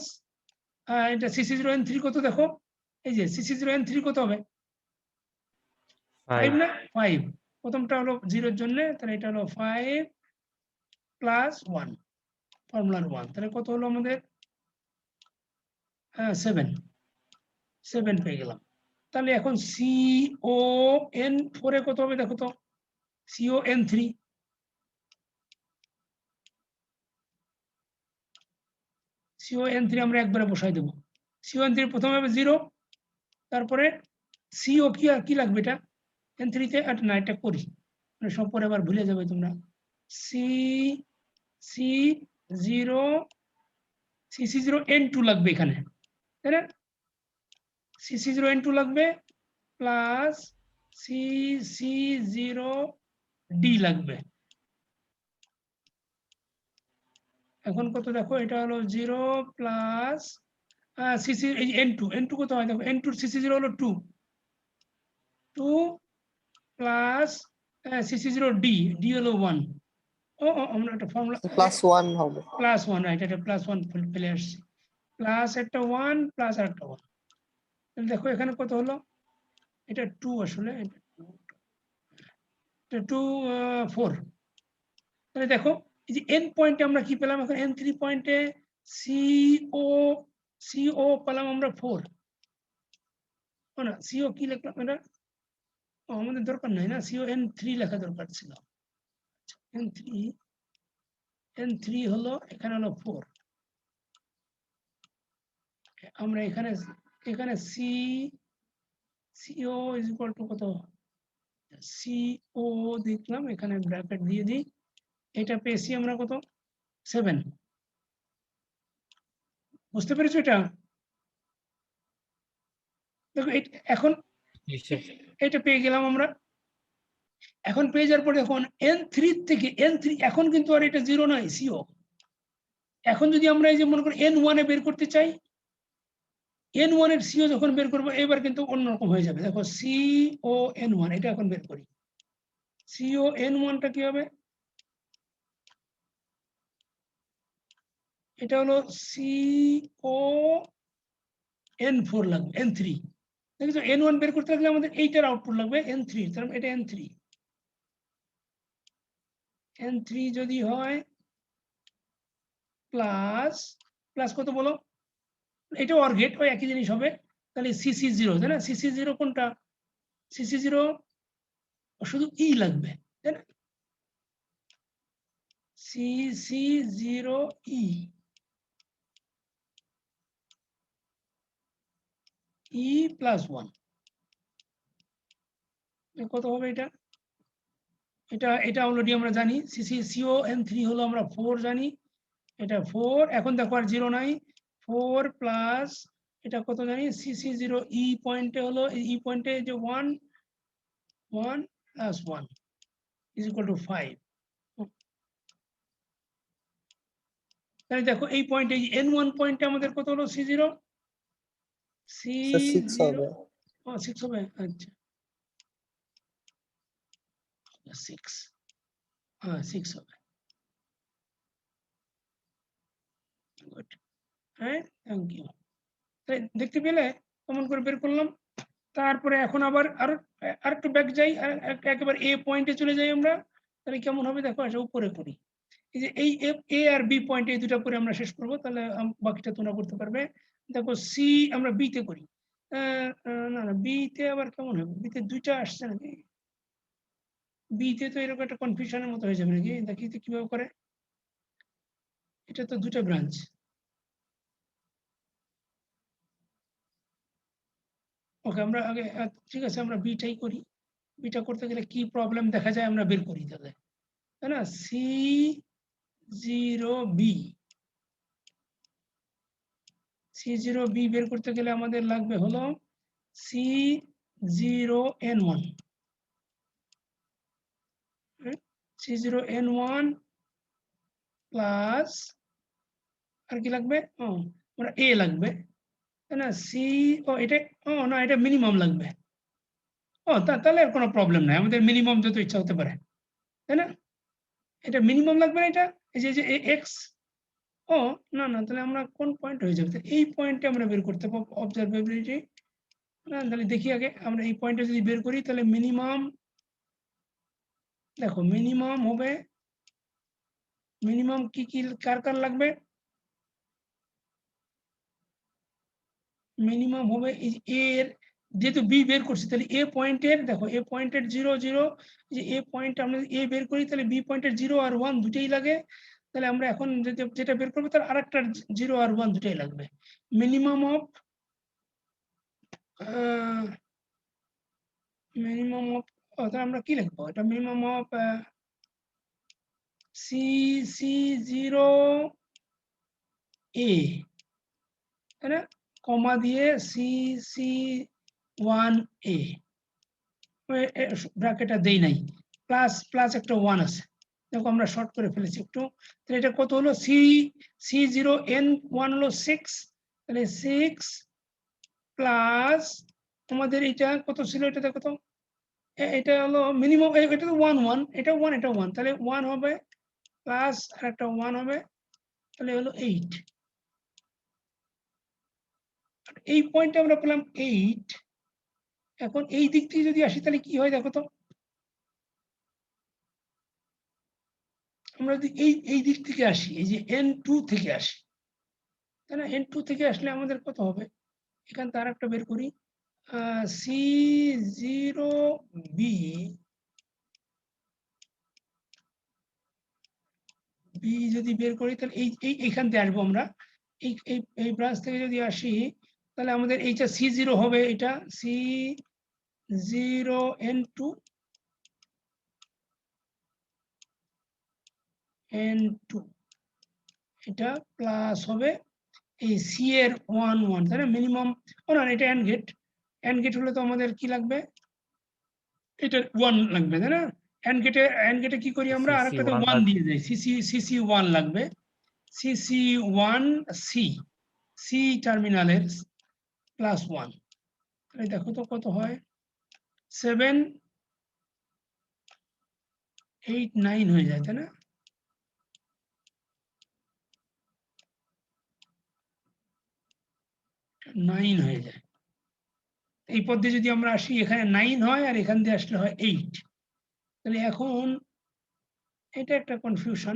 এটা CC0n3 কত দেখো? এই যে CC0n3 কত হবে? 5 না? 5। প্রথমটা হলো 0 এর জন্য, তাহলে এটা হলো 5 প্লাস 1, ফর্মুলার 1। তাহলে কত হলো আমাদের? 7 পেয়ে গেলাম। তাহলে এখন CON4 এ কত হবে দেখো তো? CON3 আমরা একবারে বসাই দেবো। CON3 প্রথমে হবে 0, তারপরে CO কি লাগবে? এটা n3 তে। না, এটা করি, মানে সব পরে আবার ভুলে যাবে তোমরা। CC0n2 লাগবে এখানে, তাই না? CC0n2 লাগবে প্লাস CC0d লাগবে। এখন কত দেখো? এটা হলো 0 প্লাস সিসি এই n2 কত হয় দেখো? n2 CC0 হলো 2 প্লাস CC0d হলো 1। আমরা একটা ফর্মুলা +1 হবে। প্লাস 1, রাইট, এটা প্লাস 1 ফেলে আসছি। প্লাস একটা 1 প্লাস আরেকটা 1। তাহলে দেখো এখানে কত হলো? এটা 2, আসলে এটা 2 4। তাহলে দেখো এই যে n পয়েন্টে আমরা কি পেলাম? এখন n3 পয়েন্টে CO পেলাম আমরা 4। না, CO কি লিখলাম এটা? আমাদের দরকার নাই না, CON3 লেখা দরকার ছিল। n3 হলো, এখানে হলো 4। আমরা এখানে CO ইজ ইকুয়াল টু কত? CO দেখলাম, এখানে ব্র্যাকেট দিয়ে দিই। এটা পেয়েছি আমরা কত? 7। বুঝতে পেরেছো এটা? দেখো এখন এটা পেয়ে গেলাম আমরা। এখন পেয়ে যাওয়ার পরে এখন n3 থেকে n3 এখন কিন্তু আর এটা 0 নয়, CO। এখন যদি আমরা এই যে মনে করি n1 এ বের করতে চাই, n1 এর CO যখন বের করবো, এবার কিন্তু অন্যরকম হয়ে যাবে। দেখো CON1, এটা এখন বের করি। CON1টা কি হবে? এটা হলো CON4 লাগবে, n3। দেখেছো, n1 বের করতে লাগলে আমাদের এইটার আউটপুট লাগবে n3, তার মানে এটা n3 যদি হয় প্লাস প্লাস কত বলো, এটা অর গেট ওই একই জিনিস হবে, তাহলে সিসি জিরো তাই না, সিসি জিরো কোনটা, সিসি জিরো শুধু ই লাগবে তাই না, সিসি জিরো ই ই প্লাস 1 কত হবে এটা, এটা অলরেডি আমরা জানি, সিসি সিও এন 3 হলো আমরা 4 জানি, এটা 4, এখন দেখো আর 0 নাই, 4 প্লাস এটা কত জানি, সিসি জিরো ই পয়েন্টে হলো, ই পয়েন্টে যে 1 প্লাস 1 ইজ ইকুয়াল টু 5, তাহলে দেখো এই পয়েন্টে n1 পয়েন্টে আমাদের কত হলো c0, স্যার 6 c0 হবে। 6 হবে, আচ্ছা 6, হ্যাঁ 6 হবে, গুড, হ্যাঁ থ্যাংক ইউ। দেখতে পেলে কেমন করে বের করলাম, তারপরে এখন আবার আর একটু ব্যাক যাই, একেবারে এ পয়েন্টে চলে যাই আমরা, তাহলে কেমন হবে দেখো, আসলে উপরে করি, এই যে এই এ আর বি পয়েন্ট এই দুটো করে আমরা শেষ করব, তাহলে বাকিটা তোমরা করতে পারবে। দেখো সি আমরা বি তে করি, না না বি তে আবার কেমন হবে, বি তে দুইটা আসছে নাকি, বি তে তো এরকম একটা কনফিউশনের মতো হয়ে যাবে নাকি, দেখি তো কিভাবে করে, এটা তো দুটো ব্রাঞ্চ, ওকে আমরা আগে ঠিক আছে আমরা বিটাই করি, বিটা করতে গেলে কি প্রবলেম দেখা যায় আমরা বের করি তাহলে, তাই না, C zero B, C zero B বের করতে গেলে আমাদের লাগবে হলো C zero N one, C0 N1 plus আর কি লাগবে, মানে A লাগবে তাই না, সি এটা না এটা মিনিমাম লাগবে, তাহলে আর কোনো প্রবলেম নাই, আমাদের মিনিমাম যত ইচ্ছা হতে পারে তাই না, এটা মিনিমাম লাগবে না, এটা এই যে এক্স, না না তাহলে আমরা কোন পয়েন্ট হয়ে যাবে, এই পয়েন্টে আমরা বের করতে পারবো অবজারভেবিলিটি, না তাহলে দেখি আগে আমরা এই পয়েন্টে যদি বের করি তাহলে মিনিমাম, দেখো মিনিমাম হবে, মিনিমাম কি কি কার কার লাগবে, মিনিমাম হবে এর, যেহেতু বি বের করছি তাহলে এ পয়েন্টের, দেখো এ পয়েন্টের 0 0, যে এ পয়েন্ট আমরা এ বের করি তাহলে বি পয়েন্টের 0 আর 1 দুটেই লাগে, তাহলে আমরা এখন যেটা বের করবো তার আরেকটা 0 আর 1 দুটেই লাগবে, মিনিমাম অফ তাহলে আমরা কি লিখবো, এটা মিনিমাম অফ C0 A তাই না, কমা দিয়ে C1 A, ব্র্যাকেটটা দেই নাই, প্লাস প্লাস একটা 1 আছে, দেখো আমরা শর্ট করে ফেলেছি একটু, তাহলে এটা কত হলো, C0N1 হলো 6, তাহলে 6 প্লাস তোমাদের এটা কত ছিল, এটা দেখো তো, এটা হলো মিনিমাম, এটা তো 1 1, এটা 1 এটা 1, তাহলে 1 হবে প্লাস আর একটা 1 হবে, তাহলে হলো 8, এই পয়েন্টে আমরা পেলাম 8, এখন এই দিক থেকে যদি আসি তাহলে কি হয় দেখো তো, আমরা যদি এই দিক থেকে আসি, এই যে N2 থেকে আসি তাই না, N2 থেকে আসলে আমাদের কত হবে, এখান থেকে আরেকটা বের করি, C0B বি যদি বের করি তাহলে এইখান থেকে আসবো আমরা, এই ব্রাঞ্চ থেকে যদি আসি তাহলে আমাদের এইটা C0 হবে, এটা C0N2 এটা প্লাস হবে এই সি এর 1 1 তাই না, মিনিমাম, না এটা এন্ড গেট হলে তো আমাদের কি লাগবে, এটা 1 লাগবে তাই না, এন্ড গেটে কি করি আমরা আরেকটাতে 1 দিয়ে যাই, সিসি 1 লাগবে, সিসি 1 সি টার্মিনালের প্লাস 1, তাহলে দেখো তো কত হয়, 7 8 9 হয়ে যায় তাই না, 9 হয়ে যায়, এই পদ্ধতি যদি আমরা আসি এখানে 9 হয় আর এখান দিয়ে আসলে হয় 8, তাহলে এখন এটা একটা কনফিউশন,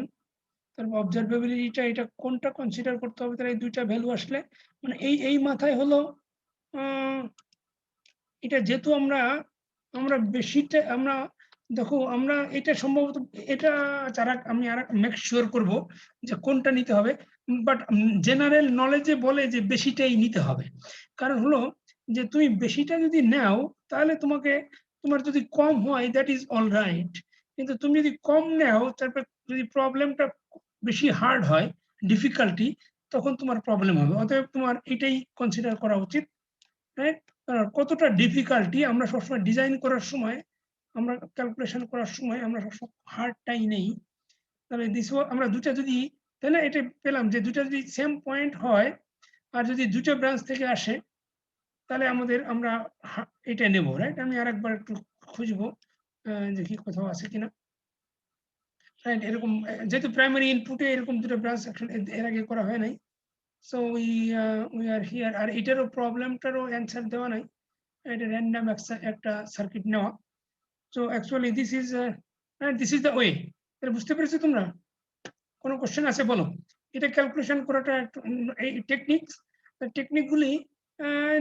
তারপর অবজারভেবিলিটিটা এটা কোনটা কনসিডার করতে হবে, তাহলে এই দুইটা ভ্যালু আসলে মানে এই মাথায় হলো এটা যেহেতু আমরা বেশিটা আমরা দেখো আমরা এটা সম্ভবত এটা যারা আমি আর মেক শিওর করব যে কোনটা নিতে হবে, বাট জেনারেল নলেজে বলে যে বেশিটাই নিতে হবে। কারণ হলো যে তুমি বেশিটা যদি নাও তাহলে তোমার যদি কম হয় দ্যাট ইজ অল রাইট, কিন্তু তুমি যদি কম নাও তারপর যদি প্রবলেমটা বেশি হার্ড হয়, ডিফিকাল্টি, তখন তোমার প্রবলেম হবে। অতএব তোমার এটাই কনসিডার করা উচিত, রাইট? কতটা ডিফিকাল্টি আমরা সবসময় ডিজাইন করার সময়, আমরা ক্যালকুলেশন করার সময় আমরা সবসময় হার্ডটাই নেই। তাহলে আমরা দুটা যদি, তাই না, এটা পেলাম যে দুটা যদি সেম পয়েন্ট হয় আর যদি দুটো ব্রাঞ্চ থেকে আসে তাহলে আমরা এটা নেব, রাইট? আমি আরেকবার একটু খুঁজবো দেখি কোথাও আছে কিনা, রাইট? এরকম যেহেতু প্রাইমারি ইনপুটে এরকম দুটো ব্রাঞ্চ এর আগে করা হয় নাই, সো উই আর হিয়ার। আর এটারও প্রবলেমটারও অ্যান্সার দেওয়া নাই, এটা র্যান্ডম একটা সার্কিট নেওয়া। So actually this is the way. বুঝতে পেরেছো তোমরা? কোনো কোশ্চেন আছে বলো? এটা ক্যালকুলেশন করাটা এই টেকনিকগুলি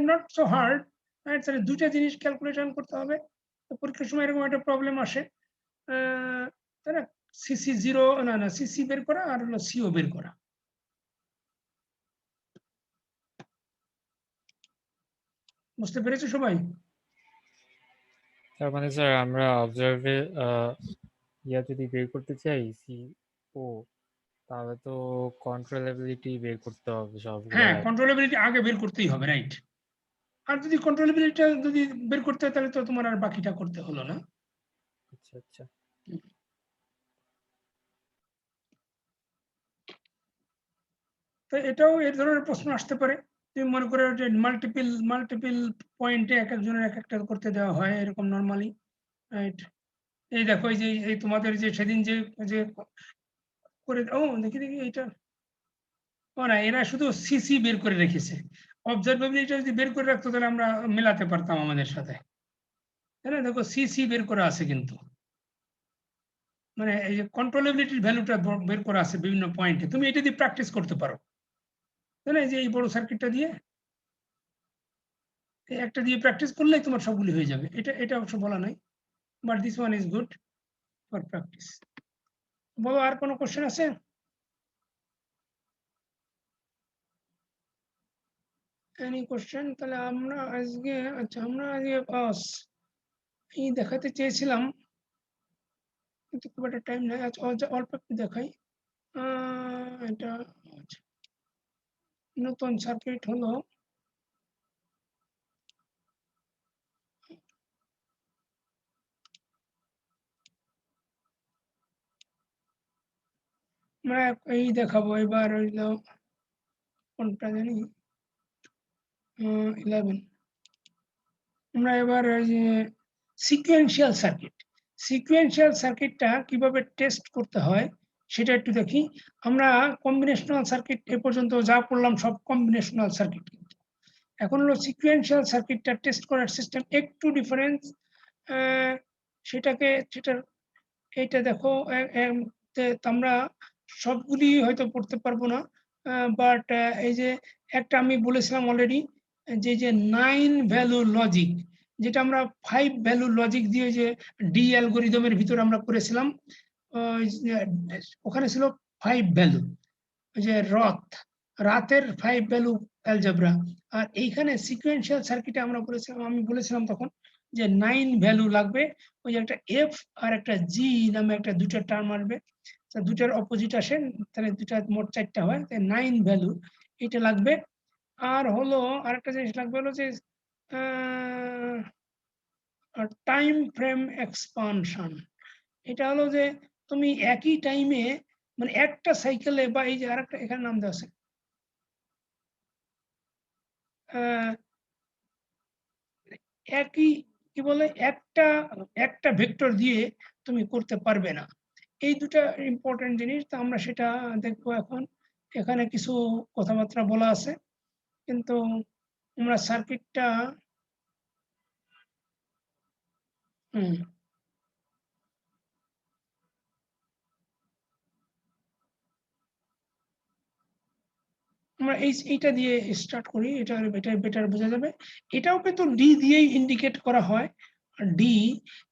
নট সো হার্ড, তাহলে দুটা জিনিস ক্যালকুলেশন করতে হবে। পরীক্ষার সময় এরকম একটা প্রবলেম আসে, তাই না? সিসি জিরো না সিসি বের করা আর হলো সিও বের করা। বুঝতে পেরেছো সবাই? তার মানে স্যার আমরা অবজার্ভে যদি বের করতে চাই ও, তাহলে তো কন্ট্রোলেবিলিটি বের করতে হবে সবগুলো। হ্যাঁ, কন্ট্রোলেবিলিটি আগে বের করতেই হবে, রাইট? আর যদি কন্ট্রোলেবিলিটিটা যদি বের করতে হয় তাহলে তো তোমার আর বাকিটা করতে হলো না। আচ্ছা আচ্ছা। তো এটাও এই ধরনের প্রশ্ন আসতে পারে। তুমি মনে করো যে মাল্টিপল পয়েন্টে এক একজনের এক একটা করতে দেওয়া হয় এরকম নর্মালি, রাইট? এই দেখো এই তোমাদের যে সেদিন যে করে দেখি এইটা, ও না, এরা শুধু সিসি বের করে রেখেছে। অবজারভেবিলিটি যদি বের করে রাখতো তাহলে আমরা মেলাতে পারতাম আমাদের সাথে, তাই না? দেখো সিসি বের করা আছে, কিন্তু মানে এই যে কন্ট্রোলেবিলিটির ভ্যালুটা বের করা আছে বিভিন্ন পয়েন্টে, তুমি এটা দিয়ে প্র্যাকটিস করতে পারো, তাই না? যে এই বড় সার্কিটটা দিয়ে একটা দিয়ে প্র্যাকটিস করলেই তোমার সবগুলি হয়ে যাবে। এটা অবশ্য বলা নাই, but this one is good for practice. বলো, আর কোনো কোশ্চেন আছে? Any question? তাহলে আমরা আজকে এই দেখাতে চেয়েছিলাম কিন্তু খুব একটা টাইম নেই, আচ্ছা অল্প একটু দেখাই। এটা আচ্ছা, নতুন সার্কিট হলো আমরা এই দেখাবো এবার হইলো কোনটা জানি 11। আমরা এবার ওই যে সিকুয়েন্সিয়াল সার্কিটটা কিভাবে টেস্ট করতে হয় সেটা একটু দেখি। আমরা কম্বিনেশনাল সার্কিট এ পর্যন্ত যা পড়লাম সব কম্বিনেশনাল সার্কিট, কিন্তু এখন হলো সিকুয়েন্সিয়াল সার্কিটটা টেস্ট করার সিস্টেম একটু ডিফারেন্স। সেটার এইটা দেখো, আমরা সবগুলি হয়তো পড়তে পারবো না, বাট এই যে একটা আমি বলেছিলাম অলরেডি, যে 9 ভ্যালু লজিক, যেটা আমরা 5 ভ্যালু লজিক দিয়ে যে ডি অ্যালগোরিদমের ভিতর আমরা করেছিলাম, ওখানে ছিল 5 ভ্যালু, যে রাতের 5 ভ্যালু অ্যালজেব্রা। আর এইখানে সিকোয়েন্সিয়াল সার্কিটে আমি বলেছিলাম তখন যে 9 ভ্যালু লাগবে। ওই যে একটা এফ আর একটা জি নামে একটা দুটো টার্ম আসবে, দুটার অপোজিট আসে, তাহলে দুটা মোট 4টা হয়, তাই 9 ভ্যালু এটা লাগবে। আর হলো আরেকটা জিনিস লাগবে হলো যে টাইম ফ্রেম এক্সপানশন। এটা হলো যে তুমি একই টাইমে মানে একটা সাইকেলে, বা এই যে আরেকটা এখানে নাম দেওয়া আছে, একই কি বলে একটা ভেক্টর দিয়ে তুমি করতে পারবে না। এই দুটা ইম্পর্টেন্ট জিনিস, তো আমরা সেটা দেখবো এখন। এখানে কিছু কথাবার্তা বলা আছে, কিন্তু আমরা সার্কিটটা আমরা এইটা দিয়ে স্টার্ট করি, এটা বেটার বোঝা যাবে। এটাও কিন্তু ডি দিয়েই ইন্ডিকেট করা হয়, ডি।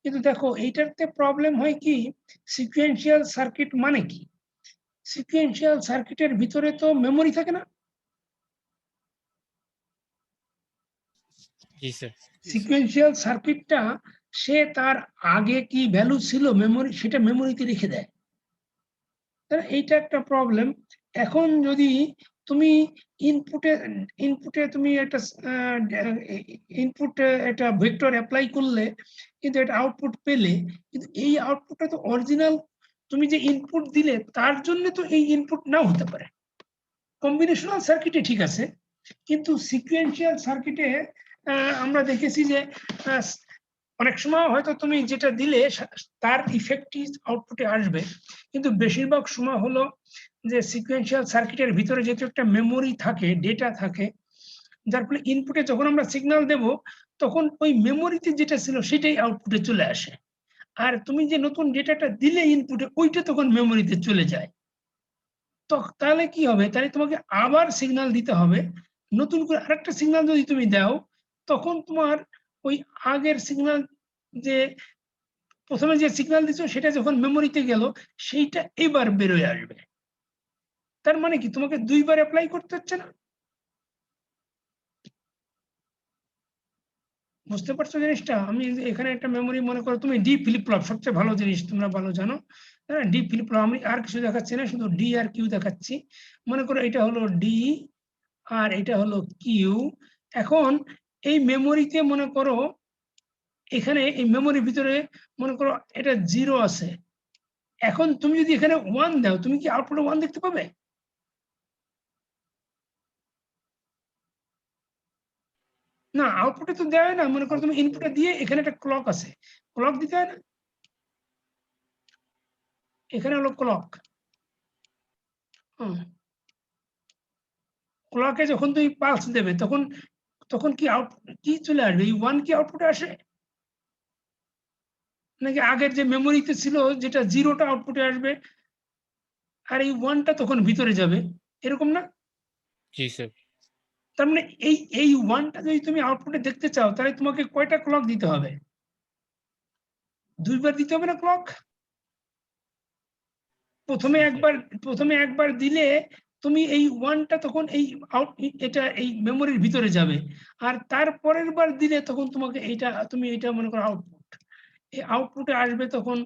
কিন্তু দেখো এইটাতে প্রবলেম হয় কি, সিকোয়েন্সিয়াল সার্কিট মানে কি? সিকোয়েন্সিয়াল সার্কিটের ভিতরে তো মেমোরি থাকে না? জি স্যার। সিকোয়েন্সিয়াল সার্কিটটা সে তার আগে কি ভ্যালু ছিল মেমোরি, সেটা মেমোরিতে রেখে দেয়। তাহলে এইটা একটা প্রবলেম। এখন যদি তুমি ইনপুটে তুমি একটা ইনপুট একটা ভেক্টর অ্যাপ্লাই করলে, কিন্তু এটা আউটপুট পেলে, কিন্তু এই আউটপুটটা তো অরিজিনাল তুমি যে ইনপুট দিলে তার জন্য তো এই ইনপুট নাও হতে পারে। কম্বিনেশনাল সার্কিটে ঠিক আছে, কিন্তু সিকোয়েন্সিয়াল সার্কিটে আমরা দেখেছি যে অনেক সময় হয়তো তুমি যেটা দিলে তার ইফেক্টই আউটপুটে আসবে, কিন্তু বেশিরভাগ সময় হলো যে সিকোয়েন্সিয়াল সার্কিটের ভিতরে যেহেতু একটা মেমোরি থাকে, ডেটা থাকে, যার ফলে ইনপুটে যখন আমরা সিগন্যাল দেব তখন ওই মেমোরিতে যেটা ছিল সেটাই আউটপুটে চলে আসে, আর তুমি যে নতুন ডেটাটা দিলে ইনপুটে ওইটা তখন মেমোরিতে চলে যায়। তো তাহলে কি হবে, তাহলে তোমাকে আবার সিগন্যাল দিতে হবে, নতুন করে আরেকটা সিগন্যাল যদি তুমি দাও, তখন তোমার ওই আগের সিগন্যাল যে প্রথমে যে সিগন্যাল দিচ্ছ সেটা যখন মেমোরিতে গেল, সেইটা এবার বেরোয় আসবে। তার মানে কি তোমাকে দুইবার অ্যাপ্লাই করতে হচ্ছে না? বুঝতে পারছো জিনিসটা? আমি এখানে একটা মেমোরি, মনে করো তুমি ডি ফ্লিপ ফ্লপ, সবচেয়ে ভালো জিনিস তোমরা ভালো জানো, হ্যাঁ ডি ফ্লিপ ফ্লপ। আমি আর কিছু দেখাচ্ছি না, শুধু ডি আর কিউ দেখাচ্ছি। মনে করো এটা হলো ডি আর এটা হলো কিউ। এখন এই মেমোরিতে মনে করো এখানে এই মেমোরির ভিতরে মনে করো এটা 0 আছে। এখন তুমি যদি এখানে 1 দাও, তুমি কি আউটপুটে 1 দেখতে পাবে? না, আউটপুটে তো দেওয়া হয় না। মনে করো তুমি ইনপুটে দিয়ে এখানে একটা ক্লক আছে, ক্লক দিতে হয় না? এখানে হলো ক্লক। ক্লকে যখন তুমি পালস দেবে তখন তখন কি কি চলে আসবে? এই 1 কি আউটপুটে আসে, নাকি আগের যে মেমোরিতে ছিল যেটা 0টা আউটপুটে আসবে আর এই 1টা তখন ভিতরে যাবে, এরকম না? জি স্যার। তার মানে এই 1টা যদি তুমি আউটপুটে দেখতে চাও, তাহলে তোমাকে কয়টা ক্লক দিতে হবে? দুইবার দিতে হবে না ক্লক? প্রথমে একবার দিলে তুমি এই 1টা তখন এই এটা এই মেমোরির ভিতরে যাবে, আর তারপরের বার দিলে তখন তোমাকে তুমি এটা মনে করো আউটপুট, এই আউটপুটে আসবে তখন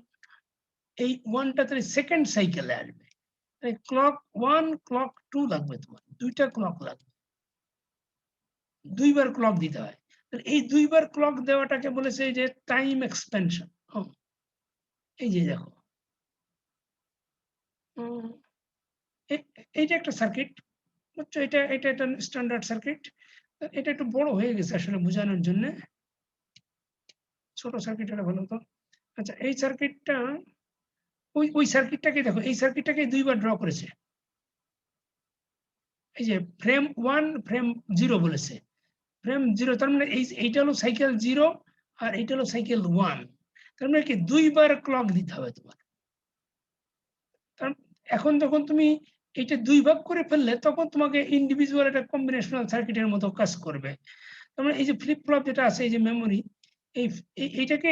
এই 1টা তাহলে সেকেন্ড সাইকেলে আসবে। তাই ক্লক 1 ক্লক 2 লাগবে, তোমার দুইটা ক্লক লাগবে, দুইবার ক্লক দিতে হয়। এই দুইবার ক্লক দেওয়াটাকে বলেছে যে টাইম এক্সপেনশন। এই যে দেখো, এইটা একটা সার্কিট, বুঝছো? এটা একটা স্ট্যান্ডার্ড সার্কিট। এটা একটু বড় হয়ে গেছে আসলে বোঝানোর জন্য, ছোট সার্কিট হলে ভালো হতো। আচ্ছা, এই সার্কিটটা ওই সার্কিটটাকে দেখো, এই সার্কিটটাকে দুইবার ড্র করেছে। এই যে ফ্রেম 1 ফ্রেম 0 বলেছে, ফ্রেম 0, তার মানে এইটা হলো সাইকেল 0 আর এইটা হলো সাইকেল 1। তার মানে কি দুইবার ক্লক দিতে হবে তোমার। এখন যখন তুমি এটা দুই ভাগ করে ফেললে, তখন তোমাকে ইন্ডিভিজুয়াল একটা কম্বিনেশনাল সার্কিটের মতো কাজ করবে। তার মানে এই যে ফ্লিপ ফ্লপ যেটা আছে, এই যে মেমোরি, এইটাকে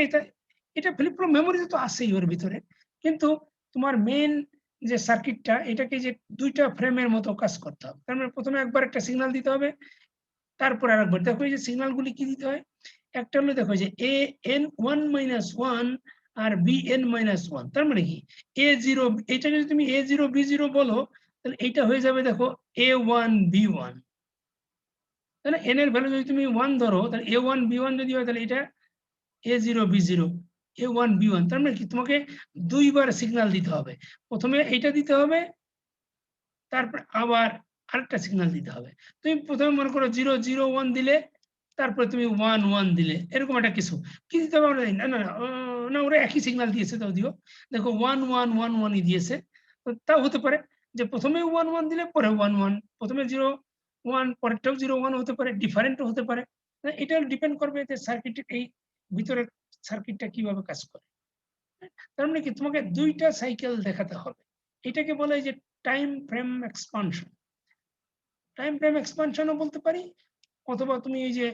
এটা ফ্লিপ ফ্লপ মেমোরিতে তো আছেই ওর ভিতরে, কিন্তু তোমার মেইন যে সার্কিটটা, এটাকে যে দুইটা ফ্রেমের মতো কাজ করতে হবে। তার মানে প্রথমে একবার একটা সিগন্যাল দিতে হবে, তারপর আরেকবার। দেখো এই যে সিগন্যালগুলি কি দিতে হয়, একটা হলো দেখো যে an1 - 1 আর bn-1। তার মানে কি a0, এটা যদি তুমি a0 b0 বলো, তাহলে এইটা হয়ে যাবে দেখো a1 b1। তাহলে n এর ভ্যালু যদি তুমি 1 ধরো, তাহলে a1 b1 যদি হয়, তাহলে এটা a0 b0 a1 b1। তার মানে কি তোমাকে দুইবার সিগন্যাল দিতে হবে, প্রথমে এইটা দিতে হবে, তারপর আবার আরেকটা সিগন্যাল দিতে হবে। তুমি প্রথমে মনে করো 0 0 1 দিলে, তারপরে তুমি 1 1 দিলে, এরকম একটা কিছু কি দিতে হবে? না না না, ওরা একই সিগন্যাল দিয়েছে, তাও দিও। দেখো 1 1 1 1ই দিয়েছে, তাও হতে পারে যে প্রথমে 1 1 দিলে পরে 1 1, প্রথমে 0 1 পরেরটাও 0 1 হতে পারে, ডিফারেন্টও হতে পারে। এটা ডিপেন্ড করবে যে সার্কিটের এই ভিতরের সার্কিটটা কিভাবে কাজ করে। তার মানে কি তোমাকে দুইটা সাইকেল দেখাতে হবে, এটাকে বলে যে time frame expansion. Time prime এক্সপানশনও বলতে পারি, অথবা তুমি এই যে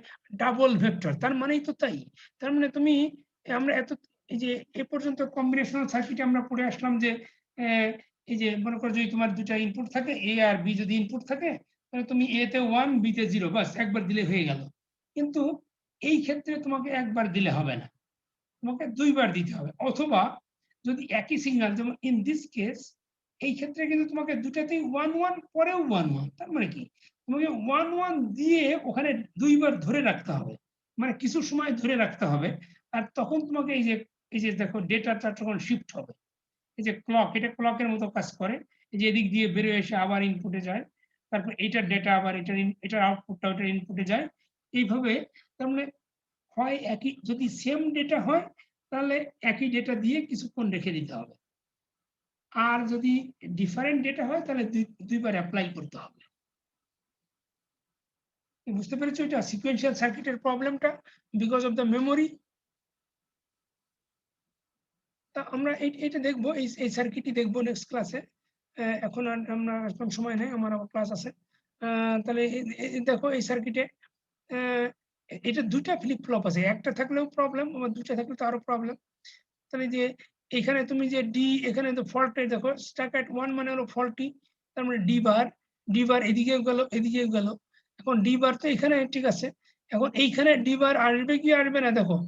ডাবল ভেক্টর, তার মানেই তো তাই। তার মানে তুমি আমরা এত এই যে এ পর্যন্ত কম্বিনেশনাল সার্কিটে আমরা পড়ে আসলাম যে এই যে মনে করো যদি তোমার দুটা ইনপুট থাকে, এ আর বি যদি ইনপুট থাকে, তাহলে তুমি এ তে 1 বি তে 0, বাস একবার দিলে হয়ে গেল। কিন্তু এই ক্ষেত্রে তোমাকে একবার দিলে হবে না, তোমাকে দুইবার দিতে হবে। অথবা যদি একই সিগন্যাল, যেমন ইন দিস কেস, এই ক্ষেত্রে কিন্তু তোমাকে দুটাতেই 1 1 পরেও 1 1, তার মানে কি তোমাকে 1 1 দিয়ে ওখানে দুইবার ধরে রাখতে হবে, মানে কিছু সময় ধরে রাখতে হবে। আর তখন তোমাকে এই যে দেখো ডেটাটা তখন শিফট হবে। এই যে ক্লক, এটা ক্লকের মতো কাজ করে, এই যে এদিক দিয়ে বেরিয়ে এসে আবার ইনপুটে যায়, তারপর এইটার ডেটা আবার এটার আউটপুটটা ওটার ইনপুটে যায়, এইভাবে। তার মানে হয় একই, যদি সেম ডেটা হয় তাহলে একই ডেটা দিয়ে কিছুক্ষণ রেখে দিতে হবে, আর যদি ডিফারেন্ট ডেটা হয় তাহলে দুইবার অ্যাপ্লাই করতে হবে। বুঝতে পেরেছো এটা সিকোয়েন্সিয়াল সার্কিটের প্রবলেমটা, বিকজ অফ দ্য মেমোরি। তা আমরা এটা দেখবো, এই সার্কিটই দেখবো নেক্সট ক্লাসে। এখন আর আমরা এখন সময় নেই, আমার আবার ক্লাস আছে। তাহলে দেখো এই সার্কিটে এটা দুইটা ফ্লিপ ফ্লপ আছে, একটা থাকলেও প্রবলেম, আবার দুইটা থাকলে তো আরো প্রবলেম। তাহলে যে এখানে তুমি যে ডি, এখানে তো ফল্টে দেখো স্টাক এট 1 মানে হলো ফল্টি, তার মানে ডি বার এদিকেও গেল এদিকেও গেল। এখন ডি বার তো এখানে ঠিক আছে, এখন এইখানে ডি বার আসবে কি আসবে না, দেখো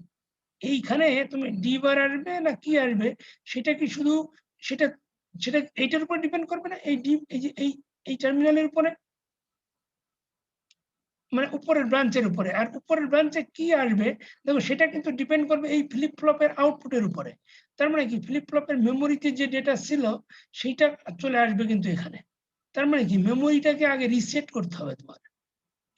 এইখানে তুমি ডি বার আসবে না কি আসবে, সেটা কি শুধু সেটা সেটা এইটার উপর ডিপেন্ড করবে না, এই ডি এই যে এই টার্মিনালের উপরে, মানে উপরের ব্রাঞ্চের উপরে। আর উপরের ব্রাঞ্চে কি আসবে দেখো, সেটা কিন্তু ডিপেন্ড করবে এই ফ্লিপ ফ্লপের আউটপুটের উপরে। তার মানে কি ফ্লিপ ফ্লপের মেমোরিতে যে ডেটা ছিল সেইটা চলে আসবে কিন্তু এখানে। তার মানে কি মেমোরিটাকে আগে রিসেট করতে হবে তোমার,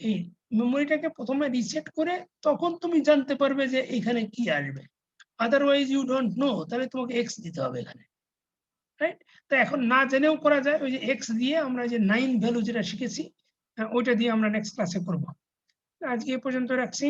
এই মেমোরিটাকে প্রথমে রিসেট করে তখন তুমি জানতে পারবে যে এখানে কি আসবে। আদারওয়াইজ ইউ ডোন্ট নো, তাহলে তোমাকে এক্স দিতে হবে এখানে, রাইট? তো এখন না জেনেও করা যায়, ওই যে এক্স দিয়ে আমরা যে 9 ভ্যালু যেটা শিখেছি, ওইটা দিয়ে আমরা নেক্সট ক্লাসে করবো। আজকে এ পর্যন্ত রাখছি।